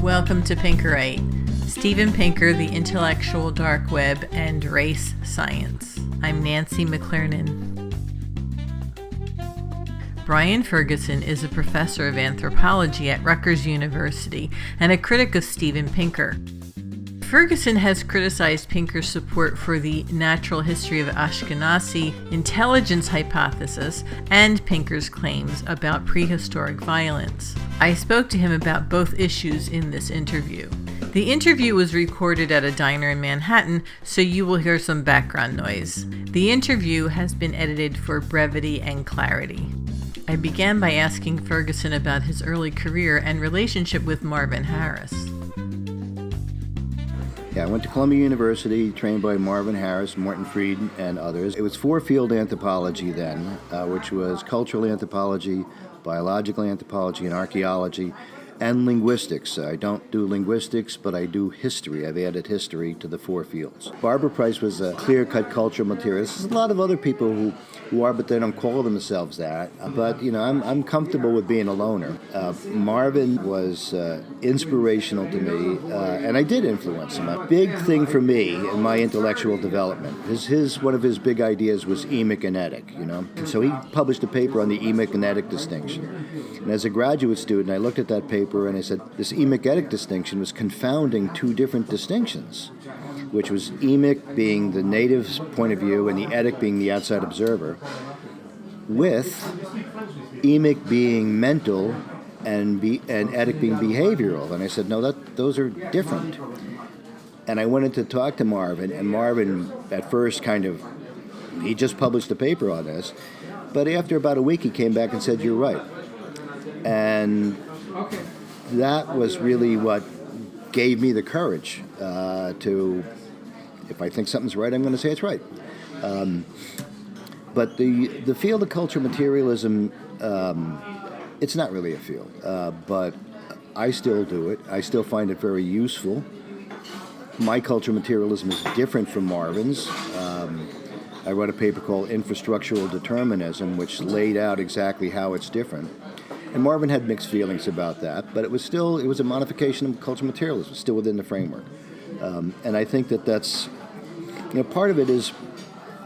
Welcome to Pinkerite, Steven Pinker, the intellectual dark web, and race science. I'm Nancy McClernand. Brian Ferguson is a professor of anthropology at Rutgers University and a critic of Steven Pinker. Ferguson has criticized Pinker's support for the natural history of Ashkenazi intelligence hypothesis and Pinker's claims about prehistoric violence. I spoke to him about both issues in this interview. The interview was recorded at a diner in Manhattan, so you will hear some background noise. The interview has been edited for brevity and clarity. I began by asking Ferguson about his early career and relationship with Marvin Harris. Yeah, I went to Columbia University, trained by Marvin Harris, Morton Fried, and others. It was four-field anthropology then, which was cultural anthropology, biological anthropology, and archaeology, and linguistics. I don't do linguistics, but I do history. I've added history to the four fields. Barbara Price was a clear-cut cultural materialist. There's a lot of other people who are, but they don't call themselves that. But, I'm comfortable with being a loner. Marvin was inspirational to me, and I did influence him. A big thing for me in my intellectual development, one of his big ideas was emic and etic, And so he published a paper on the emic and etic distinction. And as a graduate student, I looked at that paper and I said, this emic-etic distinction was confounding two different distinctions, which was emic being the native's point of view and the etic being the outside observer, with emic being mental and etic being behavioral. And I said, no, those are different. And I went in to talk to Marvin, and Marvin at first he just published a paper on this, but after about a week he came back and said, you're right. And that was really what gave me the courage to, if I think something's right, I'm going to say it's right. But the field of cultural materialism, it's not really a field, but I still do it. I still find it very useful. My cultural materialism is different from Marvin's. I wrote a paper called Infrastructural Determinism, which laid out exactly how it's different. And Marvin had mixed feelings about that, but it was a modification of cultural materialism, still within the framework. And I think that's, part of it is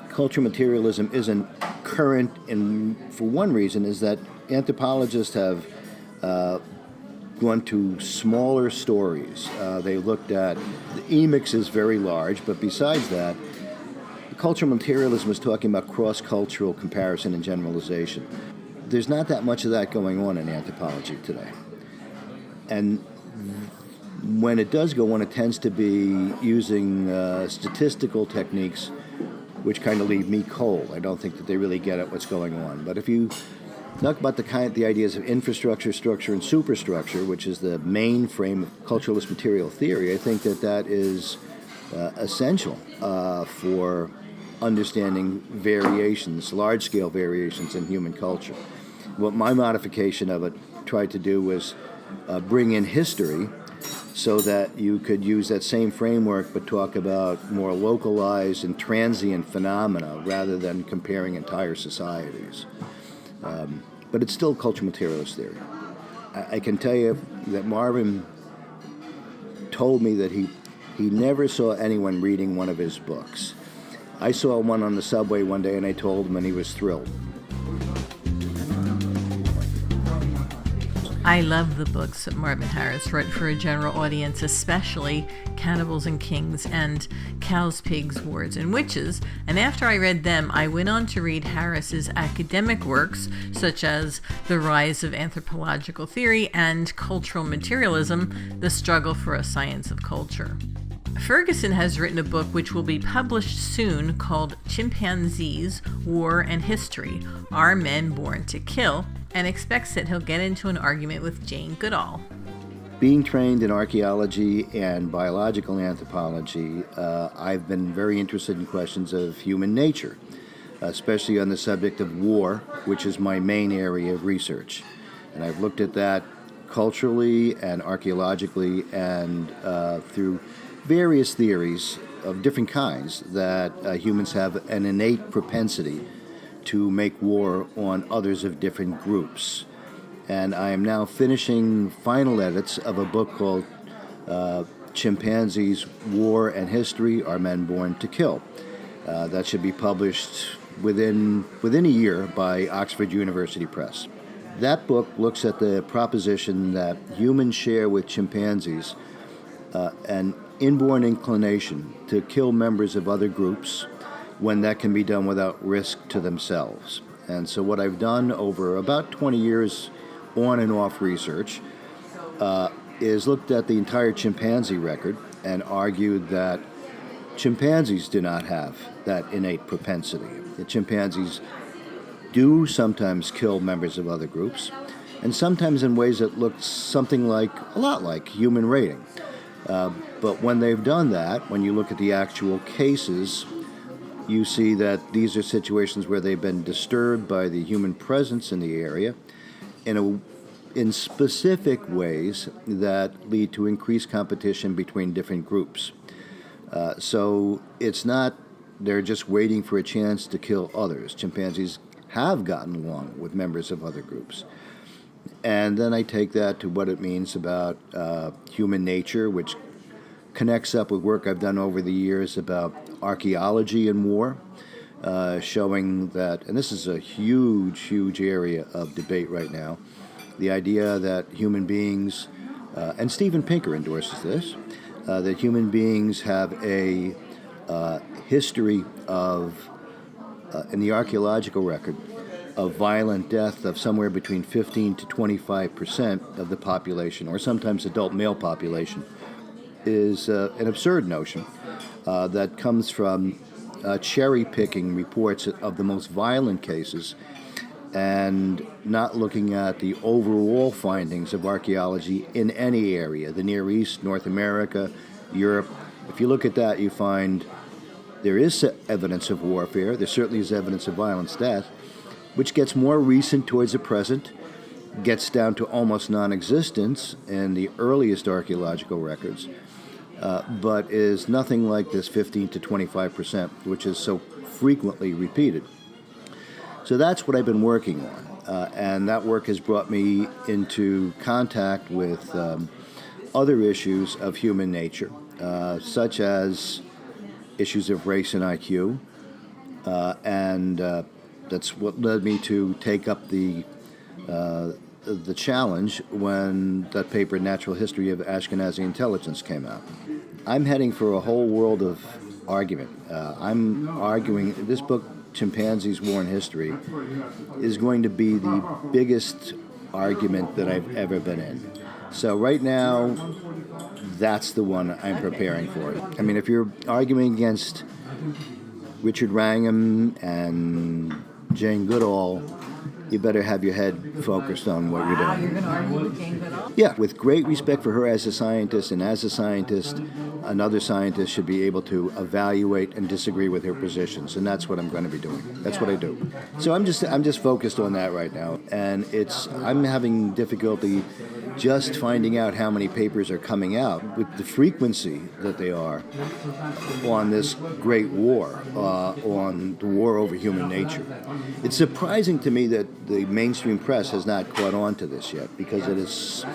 cultural materialism isn't current, and for one reason is that anthropologists have gone to smaller stories. They looked at, the emics is very large, but besides that, cultural materialism is talking about cross-cultural comparison and generalization. There's not that much of that going on in anthropology today. And when it does go on, it tends to be using statistical techniques, which kind of leave me cold. I don't think that they really get at what's going on. But if you talk about the ideas of infrastructure, structure, and superstructure, which is the main frame of culturalist material theory, I think that is essential for understanding variations, large-scale variations in human culture. What my modification of it tried to do was bring in history so that you could use that same framework but talk about more localized and transient phenomena rather than comparing entire societies. But it's still cultural materialist theory. I can tell you that Marvin told me that he never saw anyone reading one of his books. I saw one on the subway one day and I told him, and he was thrilled. I love the books that Marvin Harris wrote for a general audience, especially Cannibals and Kings and Cows, Pigs, Wards, and Witches. And after I read them, I went on to read Harris's academic works, such as The Rise of Anthropological Theory and Cultural Materialism, The Struggle for a Science of Culture. Ferguson has written a book which will be published soon called Chimpanzees, War and History, Are Men Born to Kill?, and expects that he'll get into an argument with Jane Goodall. Being trained in archaeology and biological anthropology, I've been very interested in questions of human nature, especially on the subject of war, which is my main area of research. And I've looked at that culturally and archaeologically and through various theories of different kinds that humans have an innate propensity to make war on others of different groups. And I am now finishing final edits of a book called Chimpanzees, War and History, Are Men Born to Kill? That should be published within a year by Oxford University Press. That book looks at the proposition that humans share with chimpanzees an inborn inclination to kill members of other groups when that can be done without risk to themselves. And so what I've done over about 20 years on and off research is looked at the entire chimpanzee record and argued that chimpanzees do not have that innate propensity. The chimpanzees do sometimes kill members of other groups, and sometimes in ways that look a lot like human raiding. But when they've done that, when you look at the actual cases, you see that these are situations where they've been disturbed by the human presence in the area in specific ways that lead to increased competition between different groups. So it's not they're just waiting for a chance to kill others. Chimpanzees have gotten along with members of other groups. And then I take that to what it means about human nature, which connects up with work I've done over the years about archaeology and war, showing that, and this is a huge, huge area of debate right now, the idea that human beings, and Steven Pinker endorses this, that human beings have a history of, in the archaeological record, of violent death of somewhere between 15 to 25% of the population, or sometimes adult male population, is an absurd notion that comes from cherry-picking reports of the most violent cases and not looking at the overall findings of archaeology in any area, the Near East, North America, Europe. If you look at that, you find there is evidence of warfare. There certainly is evidence of violence death, which gets more recent towards the present, gets down to almost non-existence in the earliest archaeological records, but is nothing like this 15 to 25%, which is so frequently repeated. So that's what I've been working on, and that work has brought me into contact with other issues of human nature, such as issues of race and IQ, and that's what led me to take up the challenge when that paper, Natural History of Ashkenazi Intelligence, came out. I'm heading for a whole world of argument. I'm arguing this book, Chimpanzees, War and History, is going to be the biggest argument that I've ever been in. So right now, that's the one I'm preparing for. I mean, if you're arguing against Richard Wrangham and Jane Goodall, you better have your head focused on what you're doing. You're going to argue with Jane Goodall? Yeah, with great respect for her as a scientist, and as a scientist, another scientist should be able to evaluate and disagree with her positions, and that's what I'm going to be doing. That's what I do. So I'm just focused on that right now, and I'm having difficulty just finding out how many papers are coming out with the frequency that they are on this great war, on the war over human nature. It's surprising to me that the mainstream press has not caught on to this yet, because it is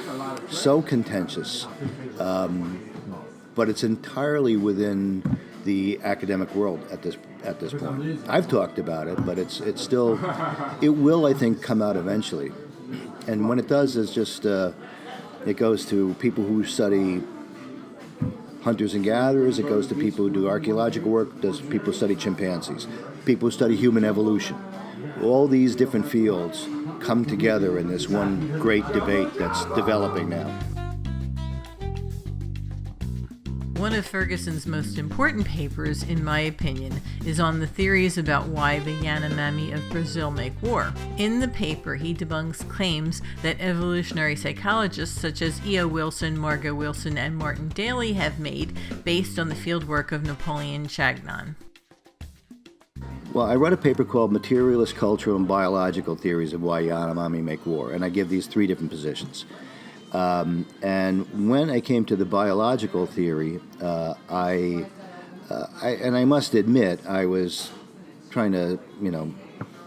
so contentious, but it's entirely within the academic world at this point. I've talked about it, but it's still, it will, I think, come out eventually. And when it does, it's just, it goes to people who study hunters and gatherers, it goes to people who do archaeological work, people who study chimpanzees, people who study human evolution. All these different fields come together in this one great debate that's developing now. One of Ferguson's most important papers, in my opinion, is on the theories about why the Yanomami of Brazil make war. In the paper, he debunks claims that evolutionary psychologists such as E.O. Wilson, Margot Wilson, and Martin Daly have made based on the fieldwork of Napoleon Chagnon. Well, I wrote a paper called Materialist Cultural and Biological Theories of Why Yanomami Make War, and I give these three different positions. And when I came to the biological theory, I must admit, I was trying to,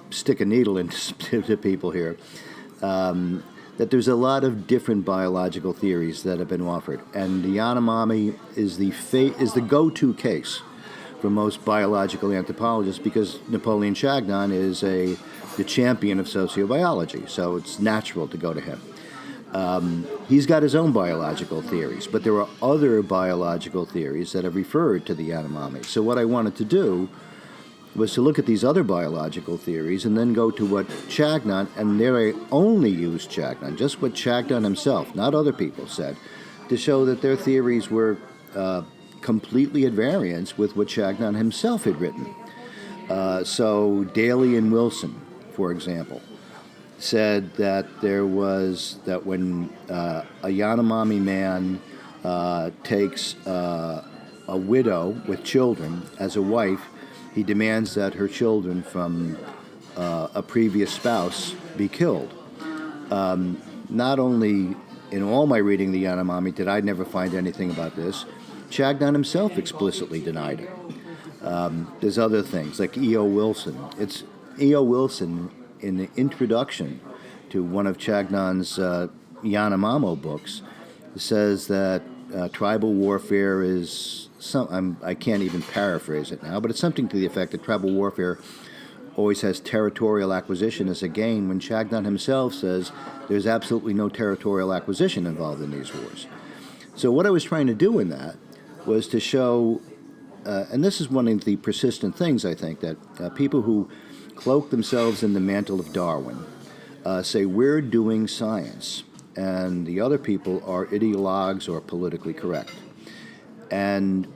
stick a needle into people here. that there's a lot of different biological theories that have been offered, and the Yanomami is the go-to case for most biological anthropologists because Napoleon Chagnon is the champion of sociobiology, so it's natural to go to him. He's got his own biological theories, but there are other biological theories that have referred to the Yanomami. So what I wanted to do was to look at these other biological theories and then go to what Chagnon, and there I only used Chagnon, just what Chagnon himself, not other people, said, to show that their theories were completely at variance with what Chagnon himself had written. So Daly and Wilson, for example, said that when a Yanomami man takes a widow with children as a wife, he demands that her children from a previous spouse be killed. Not only in all my reading the Yanomami did I never find anything about this, Chagnon himself explicitly denied it. There's other things, like E.O. Wilson. It's E.O. Wilson, in the introduction to one of Chagnon's Yanomamo books, says that tribal warfare is I can't even paraphrase it now, but it's something to the effect that tribal warfare always has territorial acquisition as a gain, when Chagnon himself says there's absolutely no territorial acquisition involved in these wars. So what I was trying to do in that was to show, and this is one of the persistent things, I think, that people who cloak themselves in the mantle of Darwin say we're doing science, and the other people are ideologues or politically correct. And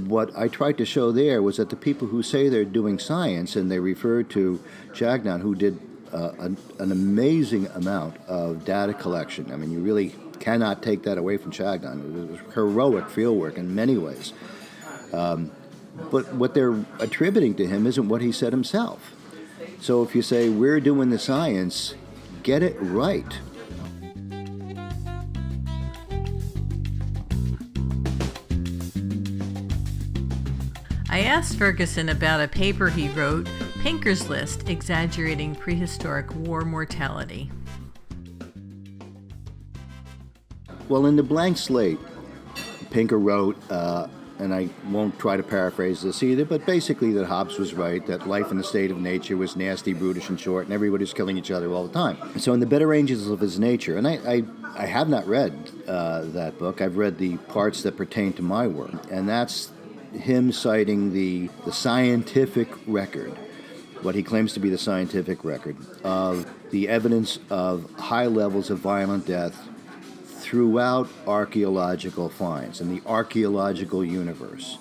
what I tried to show there was that the people who say they're doing science, and they refer to Chagnon, who did an amazing amount of data collection. I mean, you really cannot take that away from Chagnon. It was heroic fieldwork in many ways. But what they're attributing to him isn't what he said himself. So if you say, we're doing the science, get it right. I asked Ferguson about a paper he wrote, Pinker's List, Exaggerating Prehistoric War Mortality. Well, in the blank slate, Pinker wrote, and I won't try to paraphrase this either, but basically that Hobbes was right, that life in the state of nature was nasty, brutish, and short, and everybody was killing each other all the time. So in the better ranges of his nature, and I have not read that book. I've read the parts that pertain to my work, and that's him citing the scientific record, what he claims to be the scientific record, of the evidence of high levels of violent death throughout archaeological finds in the archaeological universe.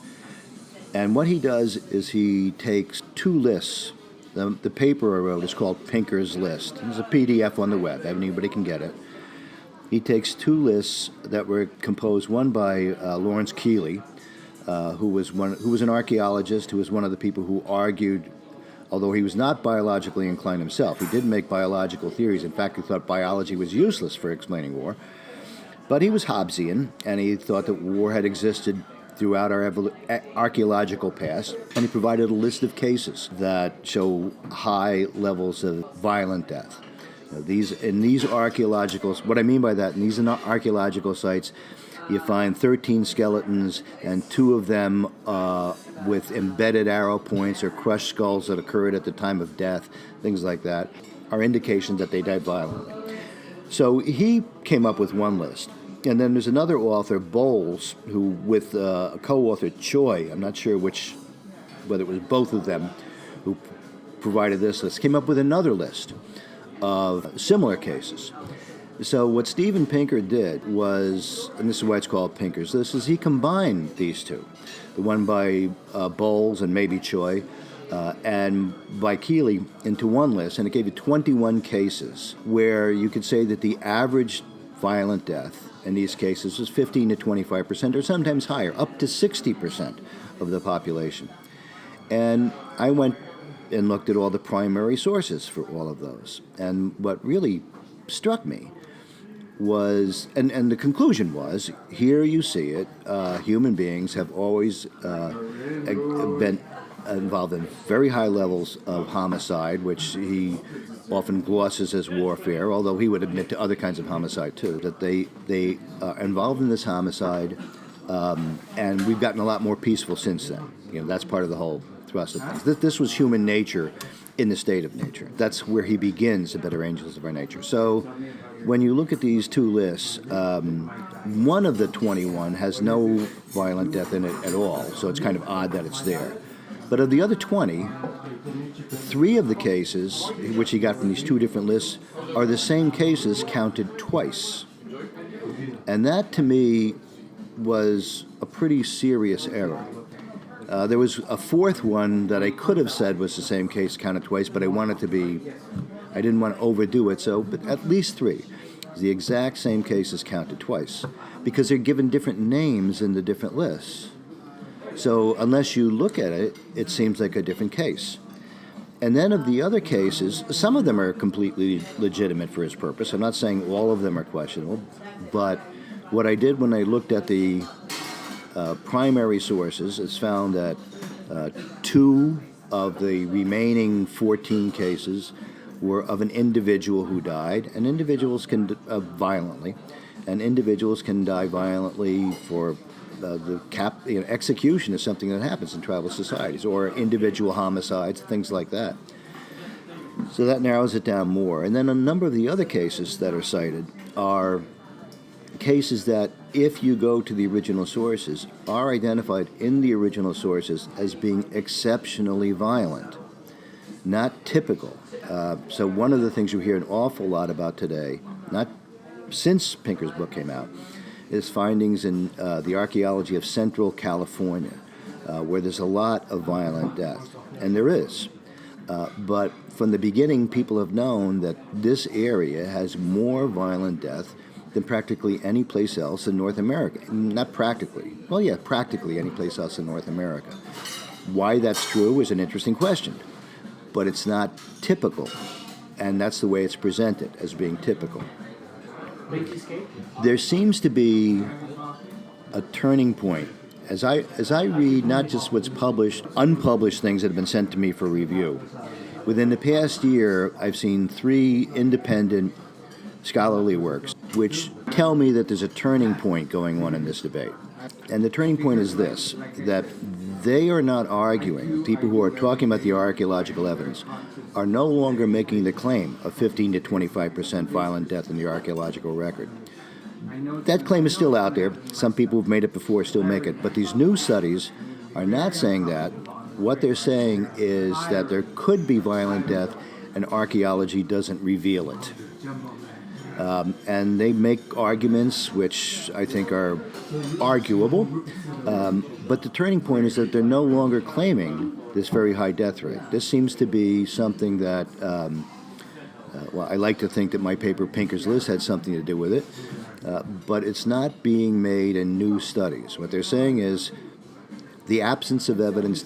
And what he does is he takes two lists. The paper I wrote is called Pinker's List. There's a PDF on the web. Anybody can get it. He takes two lists that were composed, one by Lawrence Keeley, who was an archaeologist, who was one of the people who argued, although he was not biologically inclined himself. He didn't make biological theories. In fact, he thought biology was useless for explaining war. But he was Hobbesian, and he thought that war had existed throughout our archaeological past, and he provided a list of cases that show high levels of violent death. In these archaeological, what I mean by that, in these archaeological sites, you find 13 skeletons, and 2 of them with embedded arrow points or crushed skulls that occurred at the time of death, things like that, are indications that they died violently. So he came up with one list. And then there's another author, Bowles, who with a co-author, Choi, I'm not sure whether it was both of them who provided this list, came up with another list of similar cases. So what Steven Pinker did was, and this is why it's called Pinker's List, is he combined these two, the one by Bowles and maybe Choi, and by Keeley into one list, and it gave you 21 cases where you could say that the average violent death in these cases was 15 to 25%, or sometimes higher, up to 60% of the population. And I went and looked at all the primary sources for all of those. And what really struck me was, and the conclusion was, here you see it, human beings have always been involved in very high levels of homicide, which he often glosses as warfare, although he would admit to other kinds of homicide too, that they are involved in this homicide, and we've gotten a lot more peaceful since then. That's part of the whole thrust of things. This was human nature in the state of nature. That's where he begins, the better angels of our nature. So when you look at these two lists, one of the 21 has no violent death in it at all, so it's kind of odd that it's there. But of the other 20, 3 of the cases, which he got from these two different lists, are the same cases counted twice. And that, to me, was a pretty serious error. There was a 4th one that I could have said was the same case counted twice, but I didn't want to overdo it, but at least 3. The exact same cases counted twice, because they're given different names in the different lists. So unless you look at it, it seems like a different case. And then of the other cases, some of them are completely legitimate for his purpose. I'm not saying all of them are questionable, but what I did when I looked at the primary sources is found that 2 of the remaining 14 cases were of an individual who died, and individuals can violently, and individuals can die violently for execution is something that happens in tribal societies, or individual homicides, things like that. So that narrows it down more. And then a number of the other cases that are cited are cases that, if you go to the original sources, are identified in the original sources as being exceptionally violent, not typical. So one of the things you hear an awful lot about today, not since Pinker's book came out, is findings in the archaeology of Central California, where there's a lot of violent death. And there is. But from the beginning, people have known that this area has more violent death than practically any place else in North America. Not practically. Well, yeah, practically any place else in North America. Why that's true is an interesting question. But it's not typical. And that's the way it's presented, as being typical. There seems to be a turning point. As I read not just what's published, unpublished things that have been sent to me for review. Within the past year, I've seen 3 independent scholarly works which tell me that there's a turning point going on in this debate. And the turning point is this, that they are not arguing, people who are talking about the archaeological evidence, are no longer making the claim of 15 to 25% violent death in the archaeological record. That claim is still out there. Some people who've made it before still make it. But these new studies are not saying that. What they're saying is that there could be violent death, and archaeology doesn't reveal it. And they make arguments which I think are arguable. But the turning point is that they're no longer claiming this very high death rate. This seems to be something that, I like to think that my paper, Pinker's List, had something to do with it. But it's not being made in new studies. What they're saying is the absence of evidence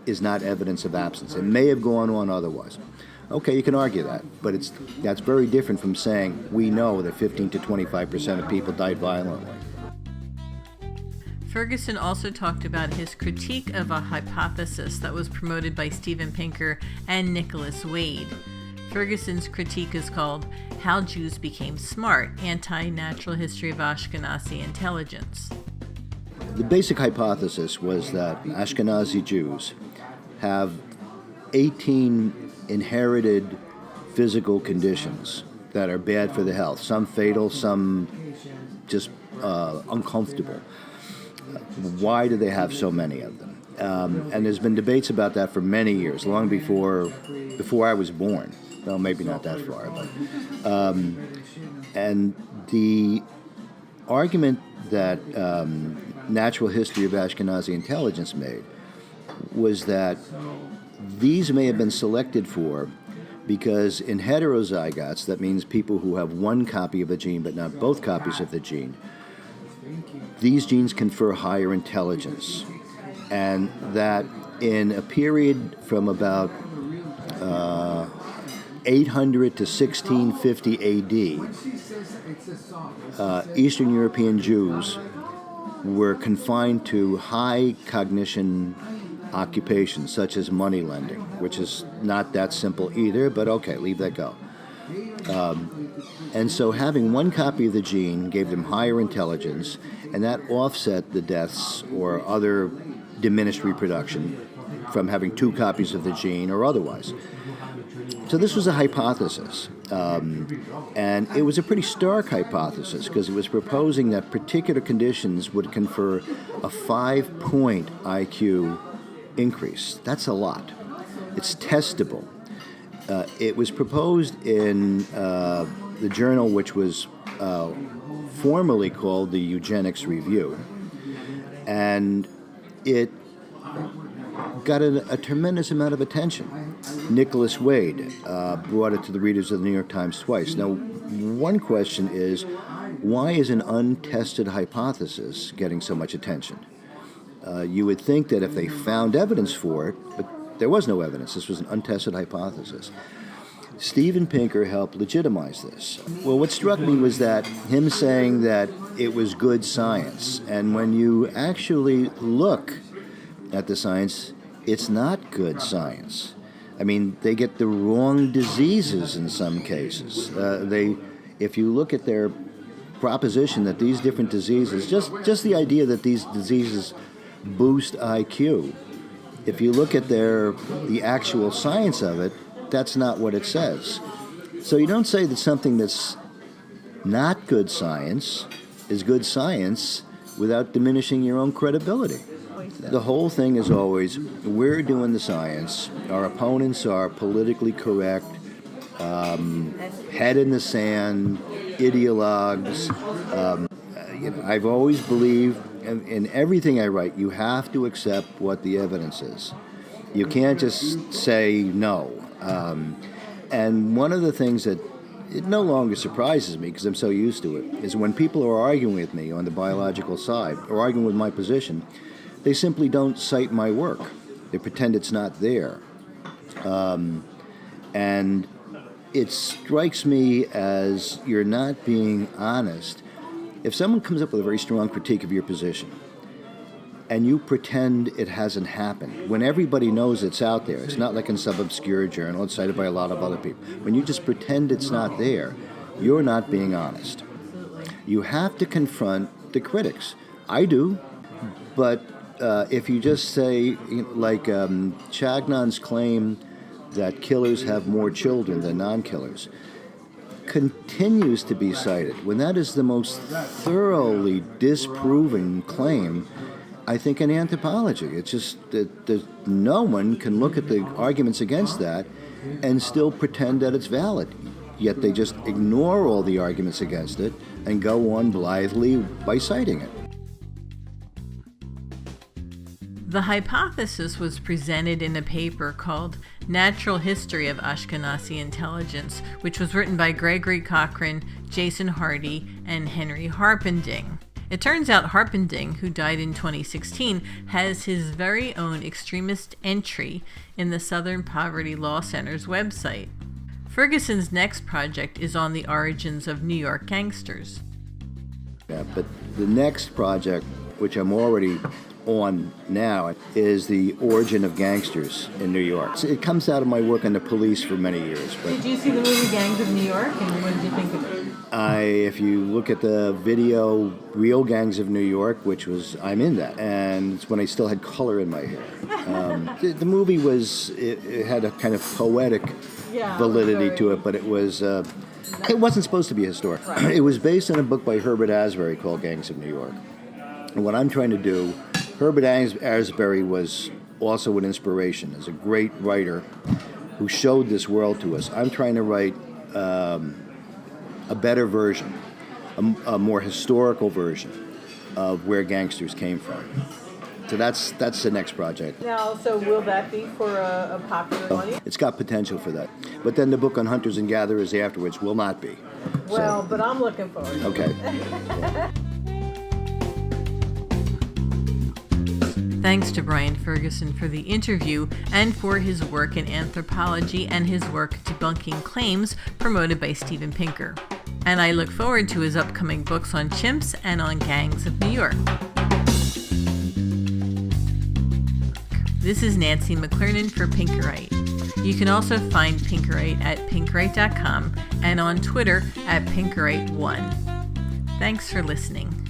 is not evidence of absence. It may have gone on otherwise. Okay, you can argue that, but that's very different from saying we know that 15 to 25% of people died violently. Ferguson also talked about his critique of a hypothesis that was promoted by Steven Pinker and Nicholas Wade. Ferguson's critique is called How Jews Became Smart, Anti-Natural History of Ashkenazi Intelligence. The basic hypothesis was that Ashkenazi Jews have 18 inherited physical conditions that are bad for the health, some fatal, some just uncomfortable. Why do they have so many of them? And there's been debates about that for many years, long before I was born. Well, maybe not that far, but and the argument that Natural History of Ashkenazi Intelligence made was that these may have been selected for because in heterozygotes, that means people who have one copy of a gene but not both copies of the gene, these genes confer higher intelligence, and that in a period from about 800 to 1650 AD, Eastern European Jews were confined to high cognition occupations such as money lending, which is not that simple either, but okay, leave that go. And so having one copy of the gene gave them higher intelligence, and that offset the deaths or other diminished reproduction from having two copies of the gene or otherwise. So this was a hypothesis, and it was a pretty stark hypothesis because it was proposing that particular conditions would confer a 5-point IQ increase. That's a lot. It's testable. It was proposed in the journal which was formerly called the Eugenics Review, and it got a tremendous amount of attention. Nicholas Wade brought it to the readers of the New York Times twice. Now, one question is, why is an untested hypothesis getting so much attention? You would think that if they found evidence for it, but there was no evidence. This was an untested hypothesis. Steven Pinker helped legitimize this. Well, what struck me was that him saying that it was good science, and when you actually look at the science, it's not good science. I mean, they get the wrong diseases in some cases. If you look at their proposition that these different diseases, just the idea that these diseases boost IQ, if you look at the actual science of it, that's not what it says. So you don't say that something that's not good science is good science without diminishing your own credibility. The whole thing is always, we're doing the science, our opponents are politically correct, head in the sand, ideologues. I've always believed in everything I write, you have to accept what the evidence is. You can't just say no. And one of the things that it no longer surprises me, because I'm so used to it, is when people are arguing with me on the biological side, or arguing with my position, they simply don't cite my work. They pretend it's not there. And it strikes me as you're not being honest. If someone comes up with a very strong critique of your position, and you pretend it hasn't happened, when everybody knows it's out there, it's not like in some obscure journal, it's cited by a lot of other people. When you just pretend it's not there, you're not being honest. You have to confront the critics. I do, but if you just say, like Chagnon's claim that killers have more children than non-killers, continues to be cited, when that is the most thoroughly disproven claim, I think, in anthropology. It's just that no one can look at the arguments against that and still pretend that it's valid. Yet they just ignore all the arguments against it and go on blithely by citing it. The hypothesis was presented in a paper called Natural History of Ashkenazi Intelligence, which was written by Gregory Cochran, Jason Hardy, and Henry Harpending. It turns out Harpending, who died in 2016, has his very own extremist entry in the Southern Poverty Law Center's website. Ferguson's next project is on the origins of New York gangsters. Yeah, but the next project, which I'm already on now, is the origin of gangsters in New York. So it comes out of my work on the police for many years. But did you see the movie Gangs of New York, and what did you think of it? If you look at the video Real Gangs of New York, I'm in that, and it's when I still had color in my hair. The movie it had a kind of poetic validity to it, but it wasn't supposed to be historic. Right. It was based on a book by Herbert Asbury called Gangs of New York. And what I'm trying to do, Herbert Asbury was also an inspiration as a great writer who showed this world to us. I'm trying to write a better version, a more historical version of where gangsters came from. So that's the next project. Now, so will that be for a popular audience? It's got potential for that. But then the book on hunters and gatherers afterwards will not be. Well, but I'm looking forward to it. Okay. Thanks to Brian Ferguson for the interview and for his work in anthropology and his work debunking claims promoted by Steven Pinker. And I look forward to his upcoming books on chimps and on gangs of New York. This is Nancy McClernand for Pinkerite. You can also find Pinkerite at pinkerite.com and on Twitter at Pinkerite1. Thanks for listening.